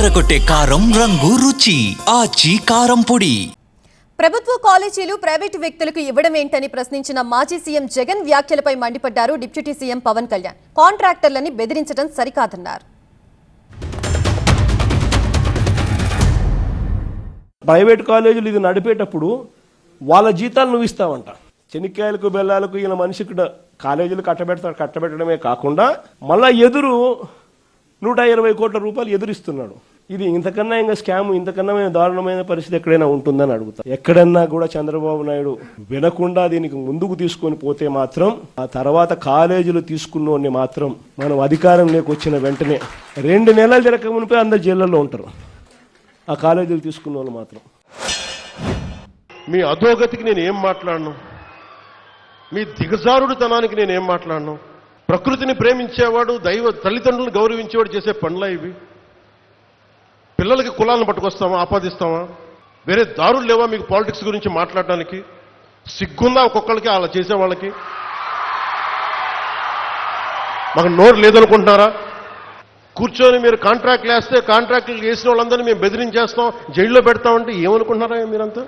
అదరకొట్టే కారం రంగు రుచి ఆచి కారం పొడి. ప్రభుత్వ కాలేజీలు ప్రైవేటు వ్యక్తులకు ఇవ్వడమేంటని ప్రశ్నించిన మాజీ సీఎం జగన్ వ్యాఖ్యలపై మండిపడ్డారు డిప్యూటీ సీఎం పవన్ కళ్యాణ్. కాంట్రాక్టర్లని బెదిరించడం సరికాదన్నారు. ప్రైవేట్ కాలేజీలు ఇది నడిపేటప్పుడు వాళ్ళ జీతాలు నువ్వు ఇస్తావంట. చెనిక్కాయలకు బెల్లాలకు ఈయన మనిషికి కాలేజీలు కట్టబెట్టడమే కాకుండా మళ్ళా ఎదురు 120 కోట్ల రూపాయలు ఎదురిస్తున్నాడు. ఇది ఇంతకన్నా ఇంకా స్కామ్, ఇంతకన్నా దారుణమైన పరిస్థితి ఎక్కడైనా ఉంటుందని అడుగుతా. ఎక్కడన్నా కూడా చంద్రబాబు నాయుడు వినకుండా దీనికి ముందుకు తీసుకొని పోతే మాత్రం, ఆ తర్వాత కాలేజీలు తీసుకున్నోడిని మాత్రం మనం అధికారంలోకి వచ్చిన వెంటనే 2 నెలలు జరగక మునిపే అందరు జైళ్ళల్లో ఉంటారు. ఆ కాలేజీలు తీసుకున్న వాళ్ళు మాత్రం. మీ అధోగతికి నేను ఏం మాట్లాడను, మీ దిగజారుడుతనానికి నేను ఏం మాట్లాడను. ప్రకృతిని ప్రేమించేవాడు, తల్లిదండ్రులను గౌరవించేవాడు చేసే పనులా ఇవి? పిల్లలకి కులాలను పట్టుకొస్తామా, ఆపాదిస్తామా? వేరే దారులు లేవా మీకు పాలిటిక్స్ గురించి మాట్లాడడానికి? సిగ్గుందా ఒక్కొక్కరికి అలా చేసే వాళ్ళకి? మాకు నోరు లేదనుకుంటున్నారా? కూర్చొని మీరు కాంట్రాక్ట్లు వేస్తే కాంట్రాక్ట్లు వేసిన వాళ్ళందరినీ మేము బెదిరించేస్తాం, జైల్లో పెడతామంటే ఏమనుకుంటున్నారా మీరంతా?